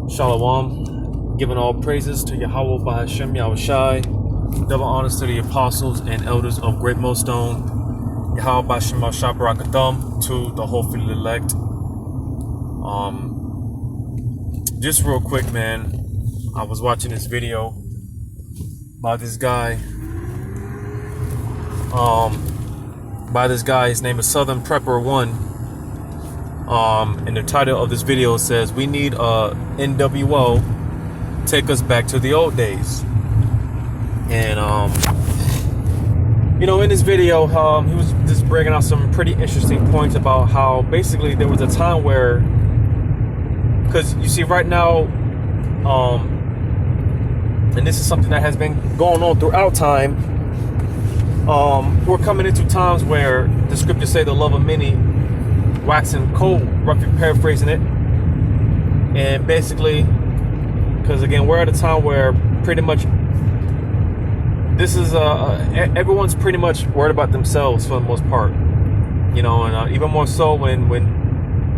Shalom, giving all praises to Yahweh by Hashem Yahushai, double honors to the apostles and elders of Great Millstone, Yahweh by Hashem Yahushai Barakatham, to the hopefully elect. Just real quick, man, I was watching this video by this guy. His name is Southern Prepper 1. And the title of this video says, "We need NWO, take us back to the old days." And in this video, he was just bringing out some pretty interesting points about how basically there was a time where, because you see right now, and this is something that has been going on throughout time, we're coming into times where the scriptures say the love of many waxing cold, roughly paraphrasing it. And basically, because again, we're at a time where pretty much this is everyone's pretty much worried about themselves for the most part, and even more so when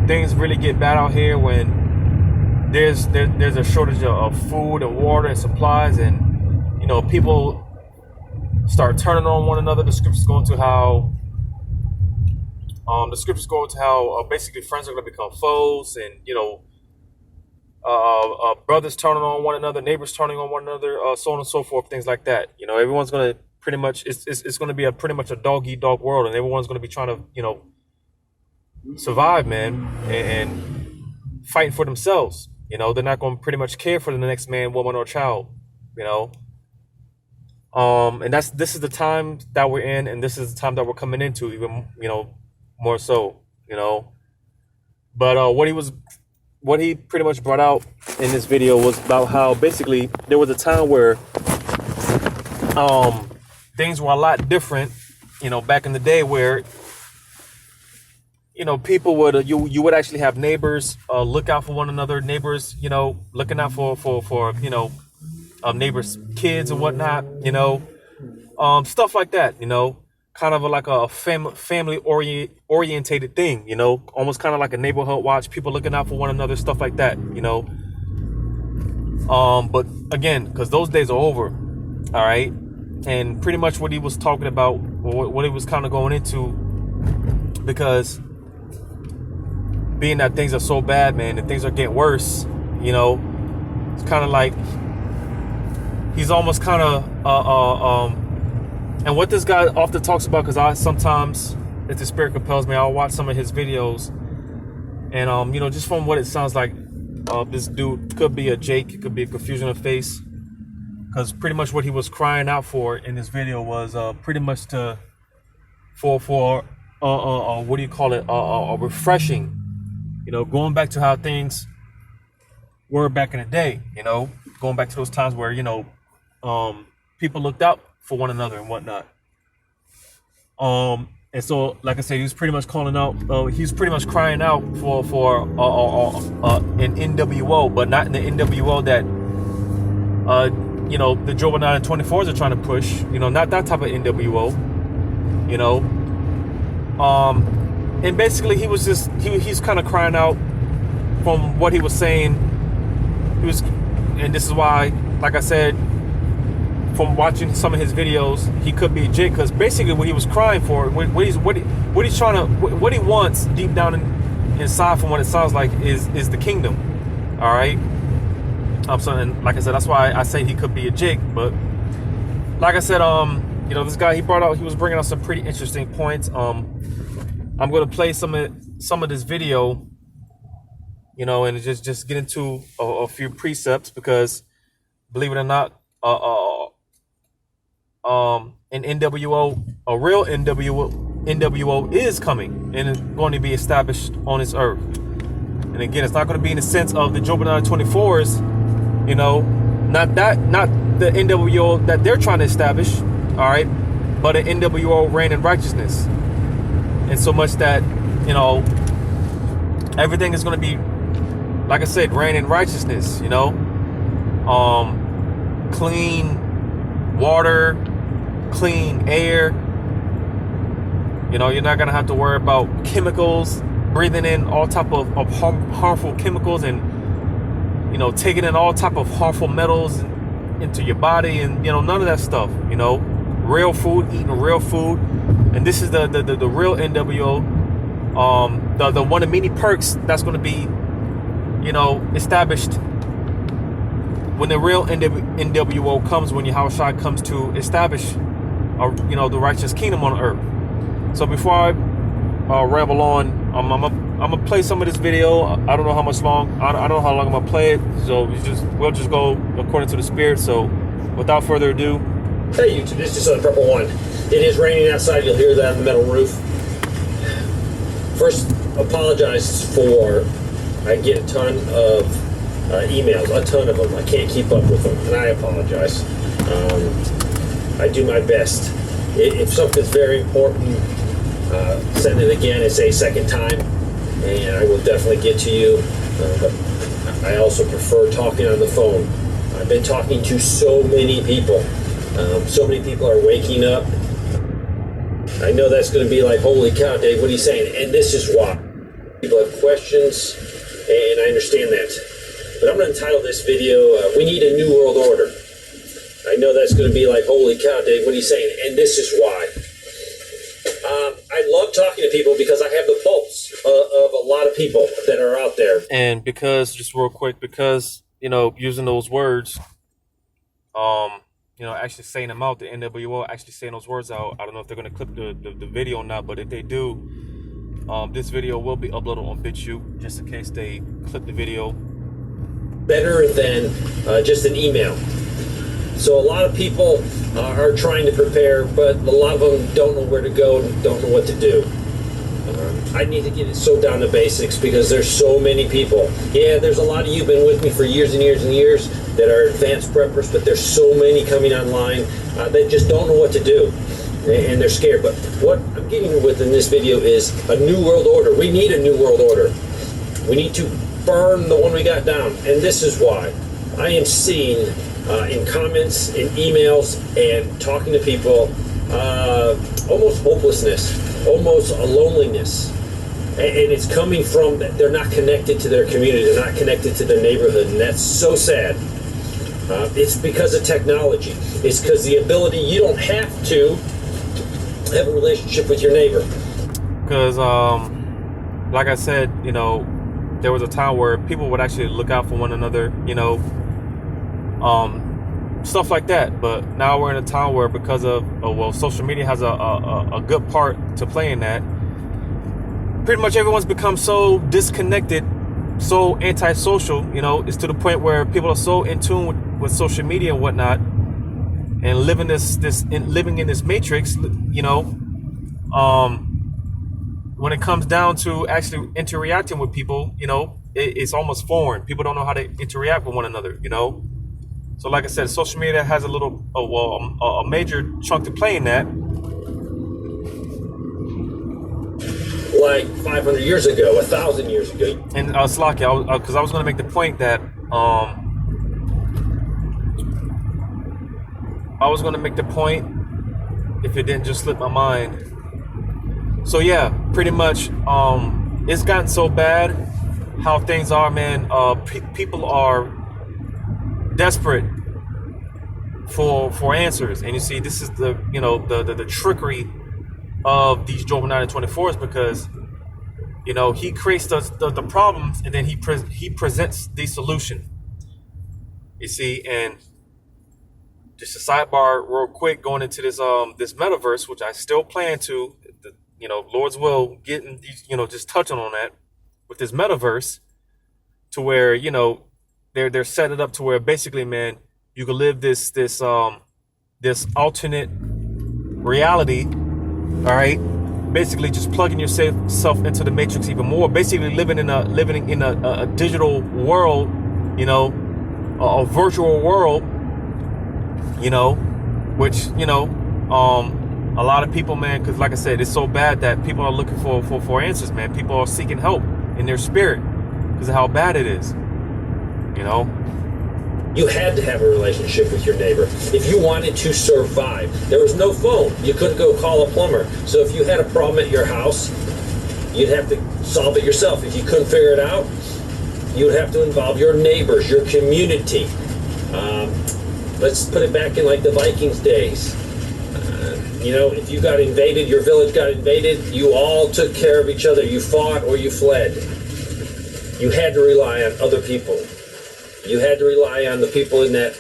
things really get bad out here, when there's a shortage of food and water and supplies, and people start turning on one another. The scriptures go into how basically friends are going to become foes, and brothers turning on one another, neighbors turning on one another, so on and so forth, things like that. Everyone's going to pretty much, it's going to be pretty much a dog eat dog world, and everyone's going to be trying to survive, man, and fight for themselves. They're not going to pretty much care for the next man, woman, or child. And this is the time that we're in, and this is the time that we're coming into, even more so, But what he pretty much brought out in this video was about how basically there was a time where things were a lot different, back in the day, where people would you would actually have neighbors look out for one another, neighbors looking out for neighbors' kids and whatnot, stuff like that, kind of like a family orientated thing, almost kind of like a neighborhood watch, people looking out for one another, stuff like that, but again, because those days are over, all right, and pretty much what he was talking about, what he was kind of going into, because being that things are so bad, man, and things are getting worse, it's kind of like he's almost kind of and what this guy often talks about, because I sometimes, if the spirit compels me, I'll watch some of his videos, and just from what it sounds like, this dude could be a Jake, it could be a confusion of face, because pretty much what he was crying out for in this video was pretty much for what do you call it, a refreshing, going back to how things were back in the day, going back to those times where people looked out for one another and whatnot. And so, like I said, he was pretty much calling out, he's pretty much crying out for an NWO, but not in the NWO that the Joe 9 and 24s are trying to push, not that type of NWO, and basically he was just he's kind of crying out from what he was saying. And this is why, like I said, from watching some of his videos, he could be a Jake, because basically what he was crying for, what he wants deep down inside, from what it sounds like, is the kingdom. All right. And like I said, that's why I say he could be a Jake. But like I said, this guy he was bringing out some pretty interesting points. I'm going to play some of this video, and just get into a few precepts, because believe it or not, an NWO, a real NWO is coming, and it's going to be established on this earth. And again, it's not going to be in the sense of the Joe 9 24s, not the NWO that they're trying to establish, all right, but an NWO reign in righteousness. And so much that, everything is going to be, like I said, reign in righteousness, clean water, clean air. You're not going to have to worry about chemicals, breathing in all type of harmful chemicals and you know, taking in all type of harmful metals into your body, and you know, none of that stuff. You know, real food, eating real food, and this is the real NWO. The one of many perks that's going to be, you know, established when the real NWO comes, when Yahweh Shai comes to establish, you know, the righteous kingdom on earth. So before I ramble on, I'm gonna play some of this video. I don't know how much long. I don't know how long I'm gonna play it. So we'll just go according to the Spirit. So without further ado. Hey YouTube, this is Southern Purple One. It is raining outside. You'll hear that on the metal roof. First, apologize for I get a ton of emails, a ton of them. I can't keep up with them, and I apologize. I do my best. If something's very important, send it again. It's a second time, and I will definitely get to you. But I also prefer talking on the phone. I've been talking to so many people. So many people are waking up. I know that's going to be like, holy cow, Dave, what are you saying? And this is why. People have questions, and I understand that. But I'm going to entitle this video, We Need a New World Order. I know that's going to be like, holy cow, Dave, what are you saying? And this is why. I love talking to people because I have the pulse of a lot of people that are out there. And because, just real quick, because, you know, using those words, you know, actually saying them out, the NWO actually saying those words out. I don't know if they're going to clip the video or not, but if they do, this video will be uploaded on BitChute just in case they clip the video. Better than just an email. So a lot of people are trying to prepare, but a lot of them don't know where to go and don't know what to do. I need to get it so down to basics because there's so many people. Yeah, there's a lot of you been with me for years and years and years that are advanced preppers, but there's so many coming online that just don't know what to do, and they're scared. But what I'm getting with in this video is a new world order. We need a new world order. We need to burn the one we got down, and this is why. I am seeing in comments, in emails, and talking to people, almost hopelessness, almost a loneliness. And it's coming from that they're not connected to their community, they're not connected to their neighborhood, and that's so sad. It's because of technology. It's because the ability, you don't have to have a relationship with your neighbor. Because, like I said, you know, there was a time where people would actually look out for one another, you know, stuff like that. But now we're in a time where, because of, well, social media has a good part to play in that. Pretty much everyone's become so disconnected, so antisocial, you know. It's to the point where people are so in tune with social media and whatnot, and living in this matrix, you know. When it comes down to actually interacting with people, you know, it's almost foreign. People don't know how to interact with one another, you know. So like I said, social media has a major chunk to play in that. Like 500 years ago, 1,000 years ago. And Slaki, because I was going to make the point that if it didn't just slip my mind. So yeah, pretty much, it's gotten so bad how things are, man. People are desperate for answers, and you see, this is the trickery of these Job 9 and 24s, because, you know, he creates the problems, and then he presents the solution. You see, and just a sidebar real quick, going into this metaverse, which I still plan to, you know, Lord's will, getting these, you know, just touching on that with this metaverse, to where, you know, they're setting it up to where basically, man, you can live this alternate reality. All right, basically just plugging yourself into the matrix even more. Basically living in a digital world, you know, a virtual world, you know, which, you know, a lot of people, man, because like I said, it's so bad that people are looking for answers, man. People are seeking help in their spirit because of how bad it is, you know. You had to have a relationship with your neighbor. If you wanted to survive, there was no phone. You couldn't go call a plumber. So if you had a problem at your house, you'd have to solve it yourself. If you couldn't figure it out, You would have to involve your neighbors, your community. Let's put it back in like the Vikings days. If you got invaded, your village got invaded, you all took care of each other. You fought or you fled. You had to rely on other people. You had to rely on the people in that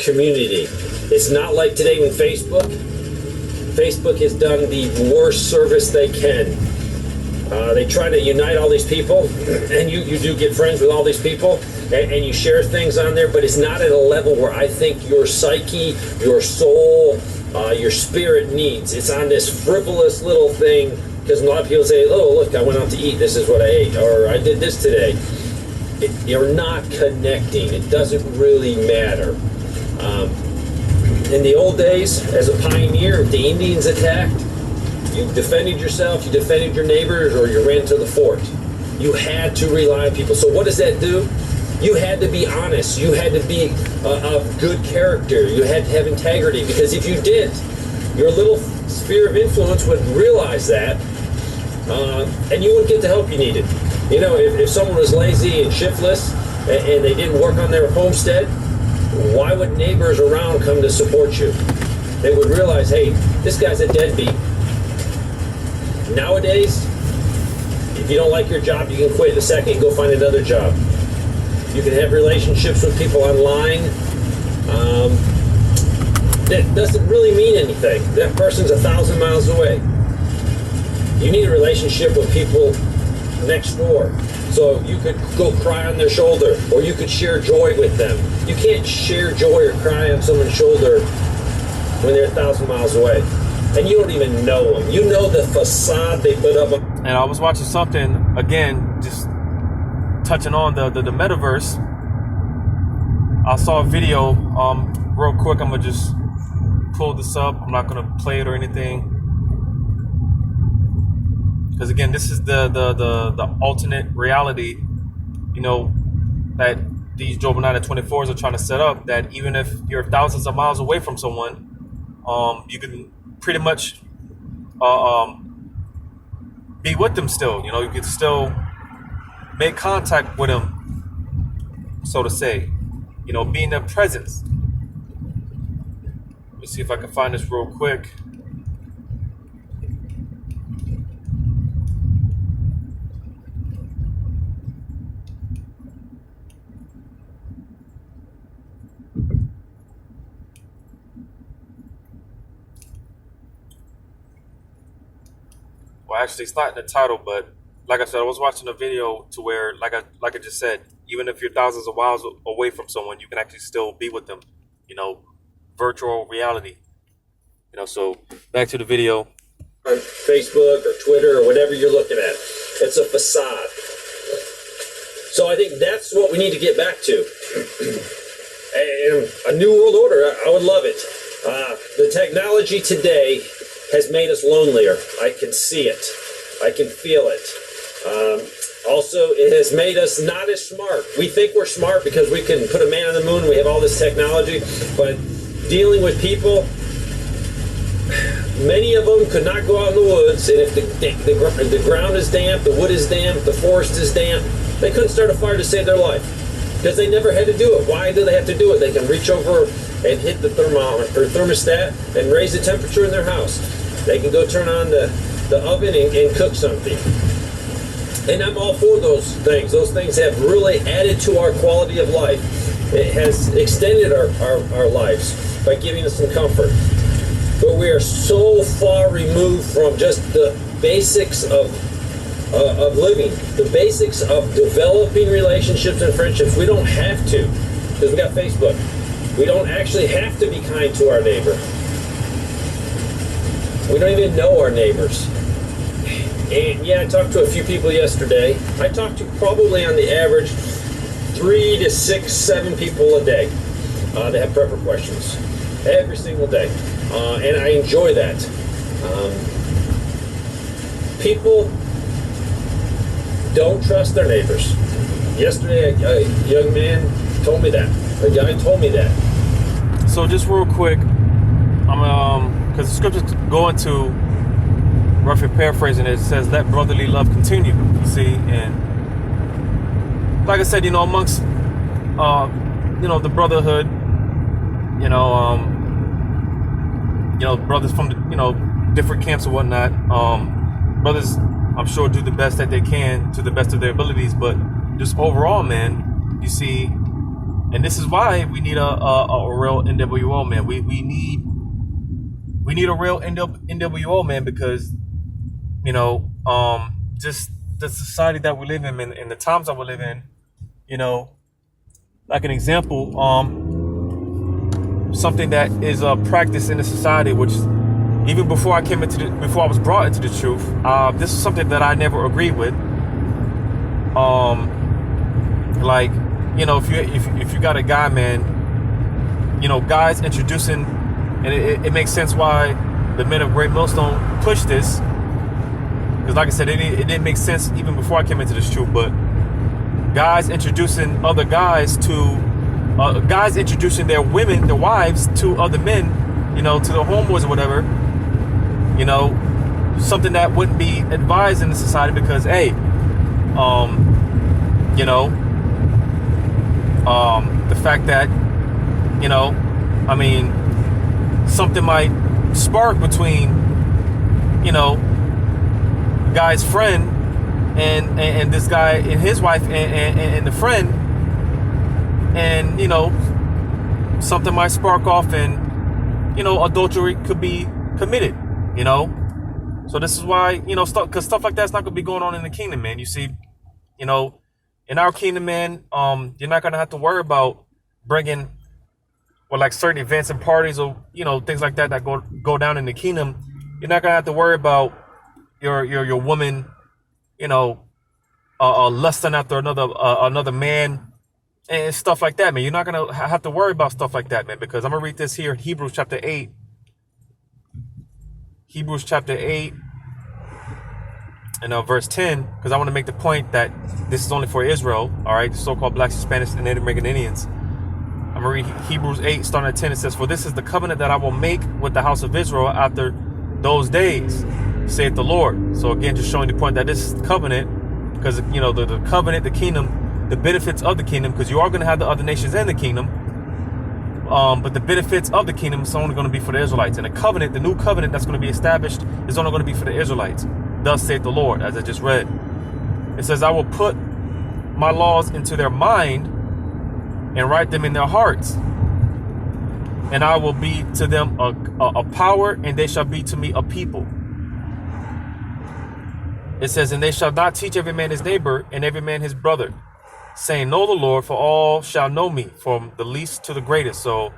community. It's not like today when Facebook has done the worst service they can. They try to unite all these people, and you do get friends with all these people, and you share things on there, but it's not at a level where I think your psyche, your soul, your spirit needs. It's on this frivolous little thing, because a lot of people say, oh, look, I went out to eat, this is what I ate, or I did this today. You're not connecting. It doesn't really matter. In the old days, as a pioneer, if the Indians attacked, you defended yourself, you defended your neighbors, or you ran to the fort. You had to rely on people. So what does that do? You had to be honest. You had to be of good character. You had to have integrity, because if you didn't, your little sphere of influence would realize that, and you wouldn't get the help you needed. If someone was lazy and shiftless and they didn't work on their homestead, why would neighbors around come to support you? They would realize, hey, this guy's a deadbeat. Nowadays, if you don't like your job, you can quit in a second and go find another job. You can have relationships with people online. That doesn't really mean anything. That person's 1,000 miles away. You need a relationship with people next door. So you could go cry on their shoulder, or you could share joy with them. You can't share joy or cry on someone's shoulder when they're 1,000 miles away. And you don't even know them. You know the facade they put up. And I was watching something, again, just touching on the metaverse. I saw a video, real quick. I'm going to just pull this up. I'm not going to play it or anything. Because again, this is the alternate reality, that these Job 9 and 24s are trying to set up, that even if you're thousands of miles away from someone, you can pretty much be with them still. You can still make contact with them, so to say, be in their presence. Let me see if I can find this real quick. Well, actually, it's not in the title, but like I said, I was watching a video to where, like I just said, even if you're thousands of miles away from someone, you can actually still be with them. Virtual reality. So back to the video. On Facebook or Twitter or whatever you're looking at, it's a facade. So I think that's what we need to get back to. And a new world order, I would love it. The technology today has made us lonelier. I can see it. I can feel it. Also, it has made us not as smart. We think we're smart because we can put a man on the moon, we have all this technology, but dealing with people, many of them could not go out in the woods, and if the ground is damp, the wood is damp, the forest is damp, they couldn't start a fire to save their life because they never had to do it. Why do they have to do it? They can reach over and hit the thermostat and raise the temperature in their house. They can go turn on the oven and cook something. And I'm all for those things. Those things have really added to our quality of life. It has extended our lives by giving us some comfort. But we are so far removed from just the basics of living, the basics of developing relationships and friendships. We don't have to, because we got Facebook. We don't actually have to be kind to our neighbor. We don't even know our neighbors. And yeah, I talked to a few people yesterday. I talked to probably on the average 3 to 6, 7 people a day that have prepper questions every single day. And I enjoy that. People don't trust their neighbors. Yesterday, a young man told me that. A guy told me that. So just real quick, because the scriptures go into, roughly paraphrasing it, says, let brotherly love continue, you see, and like I said, you know, amongst you know, the brotherhood, you know, brothers from the, you know, different camps or whatnot, brothers, I'm sure, do the best that they can to the best of their abilities, but just overall, man, you see, and this is why we need a real NWO, man. We need a real NWO, man, because, you know, just the society that we live in and the times that we live in, you know, like an example, something that is a practice in the society, which even before I was brought into the truth, this is something that I never agreed with. Like, you know, if you got a guy, man, you know, guys introducing, and it makes sense why the men of Great Millstone push this, because like I said, it didn't make sense even before I came into this truth, but guys introducing other guys to guys introducing their women, their wives, to other men, you know, to their homeboys or whatever, you know, something that wouldn't be advised in the society because, hey, you know, the fact that, you know, I mean, something might spark between, you know, guy's friend and this guy and his wife and the friend, and, you know, something might spark off and, you know, adultery could be committed, you know. So this is why, you know, because stuff like that's not gonna be going on in the kingdom, man. You see, you know, in our kingdom, man, you're not gonna have to worry about bringing, well, like certain events and parties or, you know, things like that go down in the kingdom. You're not gonna have to worry about your woman, you know, lusting after another man and stuff like that, man. You're not gonna have to worry about stuff like that, man, because I'm gonna read this here, Hebrews chapter 8, and verse 10, because I want to make the point that this is only for Israel, all right, the so-called blacks, Hispanics, and Native American Indians. I'm going to read Hebrews 8, starting at 10. It says, "For this is the covenant that I will make with the house of Israel after those days, saith the Lord." So again, just showing the point that this is the covenant, because, you know, the covenant, the kingdom, the benefits of the kingdom, because you are going to have the other nations in the kingdom, but the benefits of the kingdom is only going to be for the Israelites. And the covenant, the new covenant that's going to be established, is only going to be for the Israelites. Thus saith the Lord, as I just read. It says, "I will put my laws into their mind and write them in their hearts. And I will be to them a power, and they shall be to me a people." It says, "And they shall not teach every man his neighbor and every man his brother, saying, Know the Lord, for all shall know me, from the least to the greatest." So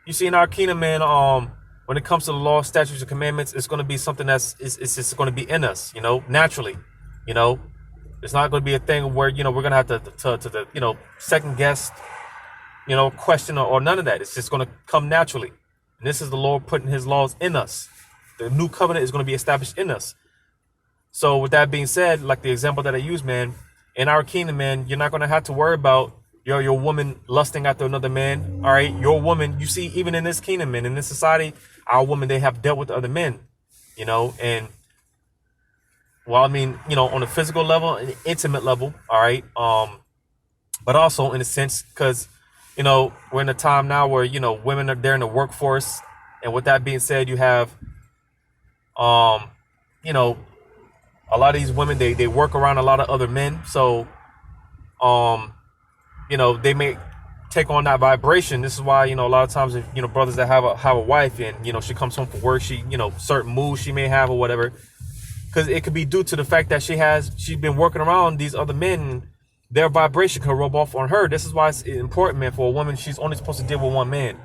you see, in our kingdom, man, when it comes to the law, statutes, and commandments, it's going to be something it's just going to be in us, you know, naturally. You know, it's not going to be a thing where, you know, we're going to have to you know, second guess, you know, question or none of that. It's just going to come naturally. And this is the Lord putting his laws in us. The new covenant is going to be established in us. So with that being said, like the example that I use, man, in our kingdom, man, you're not going to have to worry about your woman lusting after another man. All right. Your woman, you see, even in this kingdom, man, in this society, our women, they have dealt with other men, you know, and, well, I mean, you know, on a physical level, an intimate level. All right. But also in a sense, because, you know, we're in a time now where, you know, women are there in the workforce. And with that being said, you have, you know, a lot of these women, they work around a lot of other men. So, you know, they may take on that vibration. This is why, you know, a lot of times, if, you know, brothers that have a wife and, you know, she comes home from work, she, you know, certain moves she may have or whatever, because it could be due to the fact that she's been working around these other men, and their vibration can rub off on her. This is why it's important, man, for a woman. She's only supposed to deal with one man.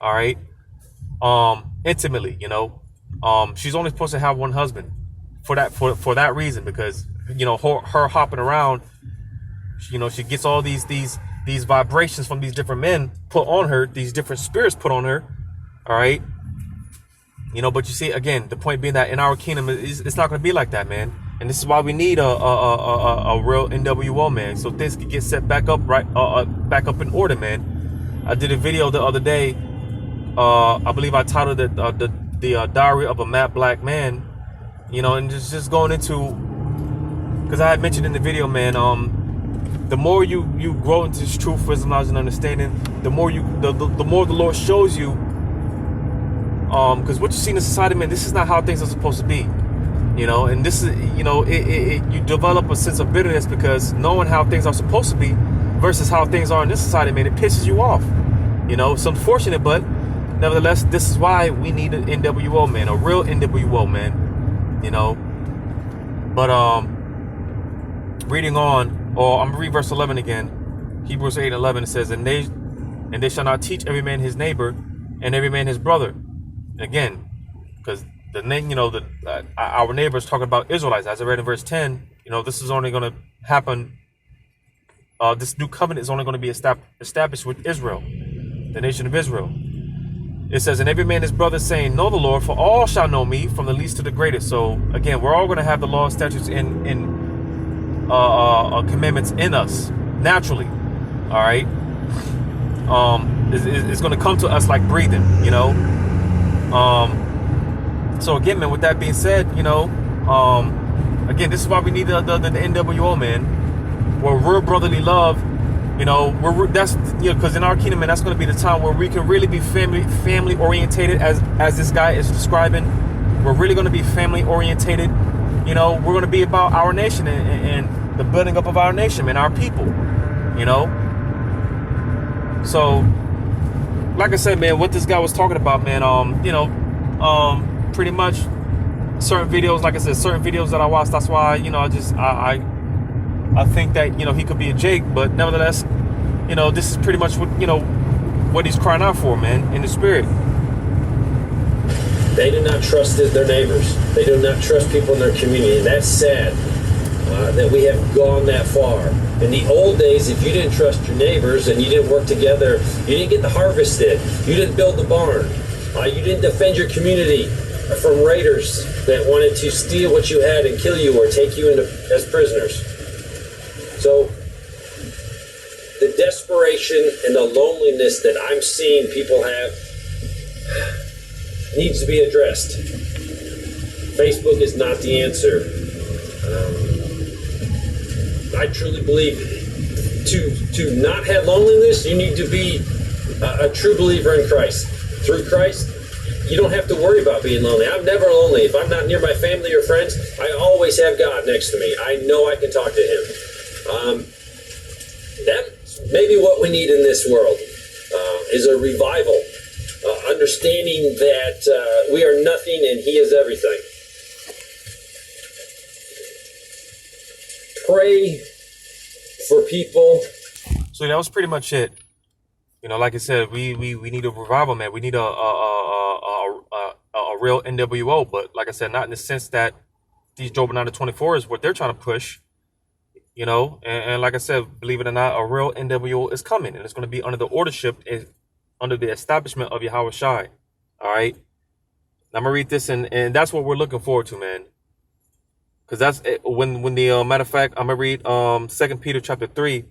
All right. Intimately, you know, she's only supposed to have one husband for that reason, because, you know, her hopping around, you know, she gets all these vibrations from these different men put on her, these different spirits put on her. All right. You know, but you see, again, the point being that in our kingdom, it's not going to be like that, man. And this is why we need a real NWO, man, so things can get set back up back up in order, man. I did a video the other day. I believe I titled it the Diary of a Mad Black Man. You know, and just going into, because I had mentioned in the video, man, the more you grow into this truth, wisdom, knowledge, and understanding, the more the more the Lord shows you. Because what you see in society, man, this is not how things are supposed to be. You know, and this is, you know, you develop a sense of bitterness because knowing how things are supposed to be versus how things are in this society, man, it pisses you off. You know, it's unfortunate, but nevertheless, this is why we need an NWO, man, a real NWO, man. You know, but reading on, or I'm gonna read verse 11 again. Hebrews 8:11, it says, and they shall not teach every man his neighbor and every man his brother. Again, because the name, you know, our neighbors talking about Israelites, as I read in verse 10. You know, this is only going to happen. This new covenant is only going to be established with Israel, the nation of Israel. It says, and every man his brother, saying, know the Lord, for all shall know me, from the least to the greatest. So again, we're all going to have the law, statutes, and commandments in us naturally. All right. It's going to come to us like breathing, you know. So again, man, with that being said, you know, again, this is why we need the NWO, man. Where real brotherly love, you know, that's, you know, because in our kingdom, man, that's going to be the time where we can really be family orientated, as this guy is describing. We're really going to be family orientated. You know, we're going to be about our nation and the building up of our nation and our people. You know, so like I said, man, what this guy was talking about, man, you know, pretty much certain videos, like I said, certain videos that I watched, that's why, you know, I think that, you know, he could be a Jake, but nevertheless, you know, this is pretty much what, you know, what he's crying out for, man, in the spirit. They do not trust their neighbors. They do not trust people in their community. And that's sad that we have gone that far. In the old days, if you didn't trust your neighbors and you didn't work together, you didn't get the harvest in, you didn't build the barn, you didn't defend your community from raiders that wanted to steal what you had and kill you or take you into as prisoners. So the desperation and the loneliness that I'm seeing people have needs to be addressed. Facebook is not the answer. I truly believe to not have loneliness, you need to be a true believer in Christ. Through Christ, you don't have to worry about being lonely. I'm never lonely. If I'm not near my family or friends, I always have God next to me. I know I can talk to Him. That's maybe what we need in this world, is a revival. Understanding that we are nothing and He is everything. Pray for people. So that was pretty much it. You know, like I said, we need a revival, man. We need a real NWO, but like I said, not in the sense that these Job 9-24 is what they're trying to push. You know, and like I said, believe it or not, a real NWO is coming, and it's going to be under the ordership, under the establishment of Yahweh Shai. All right. Now I'm gonna read this, and that's what we're looking forward to, man. Because that's it. When the matter of fact, I'm gonna read 2 Peter chapter 3.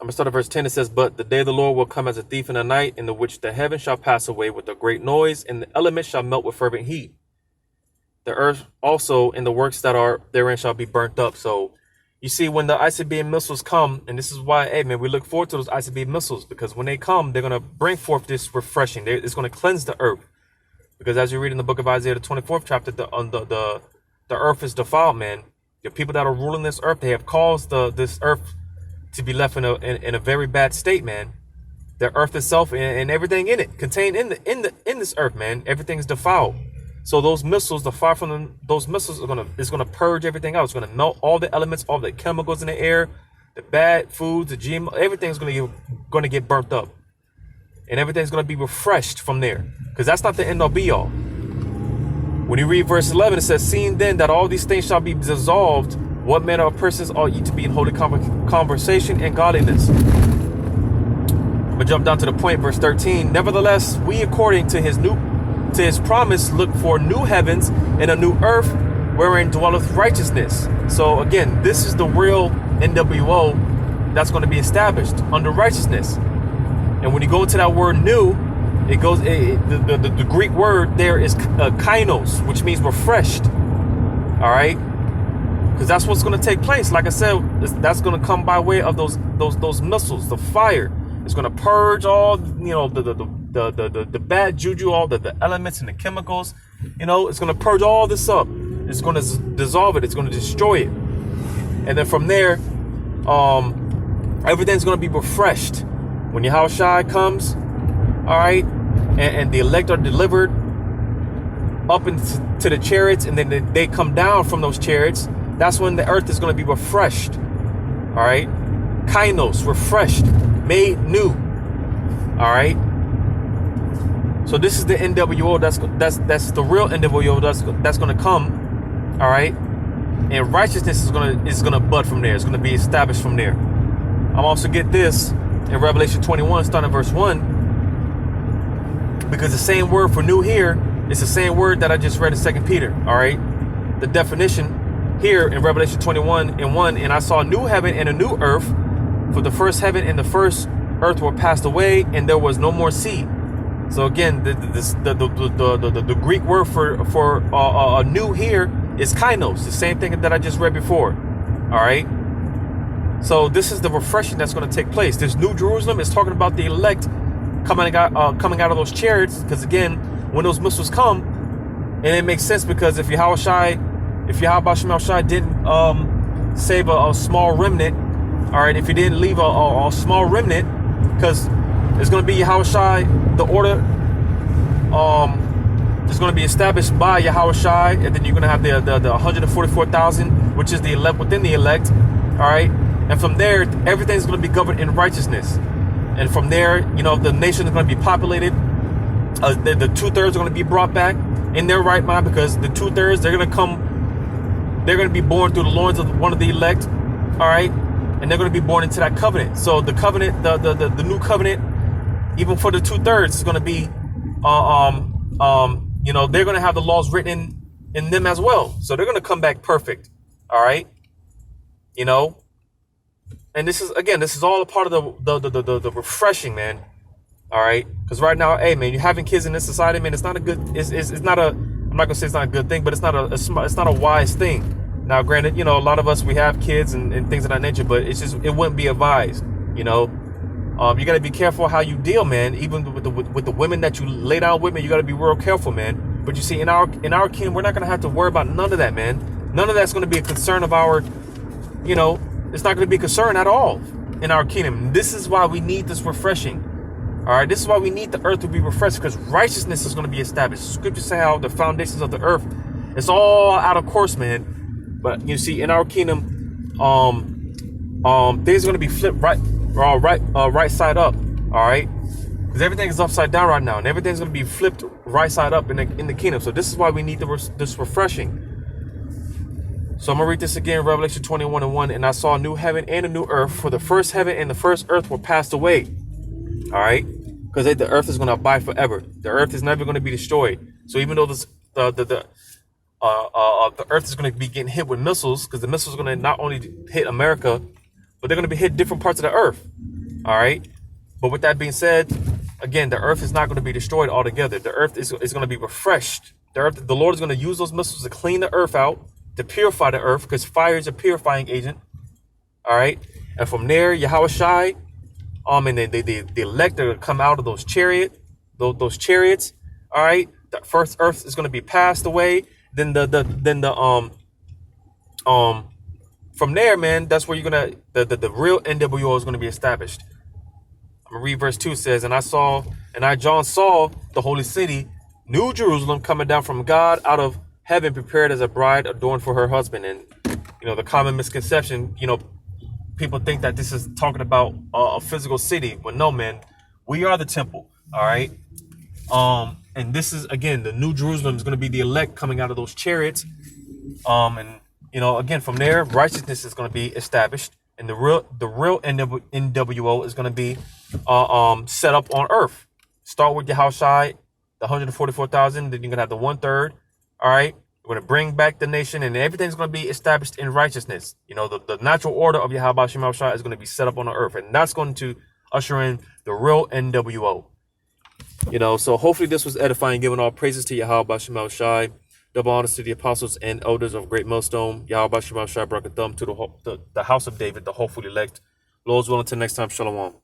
I'm gonna start at verse 10. It says, but the day of the Lord will come as a thief in the night, in the which the heavens shall pass away with a great noise, and the elements shall melt with fervent heat. The earth also and the works that are therein shall be burnt up. So you see, when the ICBM missiles come, and this is why, hey, man, we look forward to those ICBM missiles, because when they come, they're going to bring forth this refreshing. It's going to cleanse the earth. Because as you read in the book of Isaiah, the 24th chapter, the earth is defiled, man. The people that are ruling this earth, they have caused this earth to be left in a very bad state, man. The earth itself and everything in it, contained in this earth, man, everything is defiled. So those missiles, the fire from those missiles is gonna purge everything out. It's gonna melt all the elements, all the chemicals in the air, the bad foods, the GMO, everything's gonna get burnt up, and everything's gonna be refreshed from there. Because that's not the end all be all. When you read verse 11, it says, "Seeing then that all these things shall be dissolved, what manner of persons ought ye to be in holy conversation and godliness?" I'm gonna jump down to the point, verse 13. "Nevertheless, we according to his promise look for new heavens and a new earth wherein dwelleth righteousness." So again, this is the real NWO that's going to be established under righteousness. And when you go into that word new, it goes, the Greek word there is kainos, which means refreshed. All right. because that's what's going to take place. Like I said, that's going to come by way of those missiles, the fire. It's going to purge all, the bad juju, all the elements and the chemicals. It's going to purge all this up. It's going to dissolve it. It's going to destroy it. And then from there, everything's going to be refreshed. When Yahushua comes, all right, and the elect are delivered up into the chariots, and then they come down from those chariots, that's when the earth is going to be refreshed. All right, kainos, refreshed, made new. All right. So this is the NWO. That's the real NWO. That's going to come. All right, and righteousness is gonna bud from there. It's going to be established from there. I'm also get this in Revelation 21, starting at verse 1, because the same word for new here is the same word that I just read in 2 Peter. All right, the definition here in Revelation 21 and 1, and I saw a new heaven and a new earth, for the first heaven and the first earth were passed away, and there was no more sea. So again, the Greek word for new here is kainos, the same thing that I just read before. All right. So this is the refreshing that's going to take place. This New Jerusalem is talking about the elect coming out of those chariots, because again, when those missiles come, and it makes sense because if Yahweh Shai didn't save a small remnant, all right, if he didn't leave a small remnant, because it's going to be Yahweh Shai, the order is going to be established by Yahweh Shai, and then you're going to have the 144,000, which is the elect within the elect, all right, and from there everything's going to be governed in righteousness, and from there, the nation is going to be populated. The 2/3 are going to be brought back in their right mind, because the 2/3 they're going to be born through the loins of one of the elect, all right, and they're going to be born into that covenant. So the covenant, the new covenant, even for the 2/3, is going to be, they're going to have the laws written in them as well. So they're going to come back perfect, all right, and this is all a part of the refreshing, man. All right, because right now, hey man, you're having kids in this society, man. It's not a good. It's not a. I'm not gonna say it's not a good thing, but it's not a wise thing. Now, granted, a lot of us, we have kids and things of that nature, but it wouldn't be advised. You gotta be careful how you deal, man. Even with the women that you lay down with, man, you gotta be real careful, man. But you see, in our kingdom, we're not gonna have to worry about none of that, man. None of that's gonna be a concern of our. It's not gonna be a concern at all in our kingdom. This is why we need this refreshing. All right, this is why we need the earth to be refreshed, because righteousness is going to be established. Scriptures say how the foundations of the earth, it's all out of course, man. But you see, in our kingdom, things are going to be flipped right side up. All right, because everything is upside down right now, and everything's going to be flipped right side up in the kingdom. So this is why we need this refreshing. So I'm gonna read this again, Revelation 21 and 1. And I saw a new heaven and a new earth, for the first heaven and the first earth were passed away. All right, because the earth is going to abide forever. The earth is never going to be destroyed. So even though the earth is going to be getting hit with missiles, because the missiles are going to not only hit America, but they're going to be hit different parts of the earth. All right, but with that being said, again, the earth is not going to be destroyed altogether. The earth is going to be refreshed. The Lord is going to use those missiles to clean the earth out, to purify the earth, because fire is a purifying agent. All right, and from there, Yahweh Shai. And then the elect are going to come out of those chariots. All right, the first earth is going to be passed away. Then from there, man, that's where you're gonna the real NWO is going to be established. I'm gonna read verse 2. Says, and I John saw the holy city, New Jerusalem, coming down from God out of heaven, prepared as a bride adorned for her husband. And the common misconception, people think that this is talking about a physical city, but no, man, we are the temple. All right. And this is, again, the New Jerusalem is going to be the elect coming out of those chariots. And again, from there, righteousness is going to be established, and the real NWO is going to be set up on earth. Start with Yahushai, the 144,000. Then you're going to have the 1/3. All right. We're going to bring back the nation, and everything's going to be established in righteousness. The natural order of Yahweh Shem Shai is going to be set up on the earth, and that's going to usher in the real NWO. So hopefully this was edifying, giving all praises to Yahweh Shem Shai. Double honors to the apostles and elders of Great Millstone. Yahweh Shema Shai Barak Thumb to the house of David, the hopeful elect. Lord's willing, until next time, Shalom.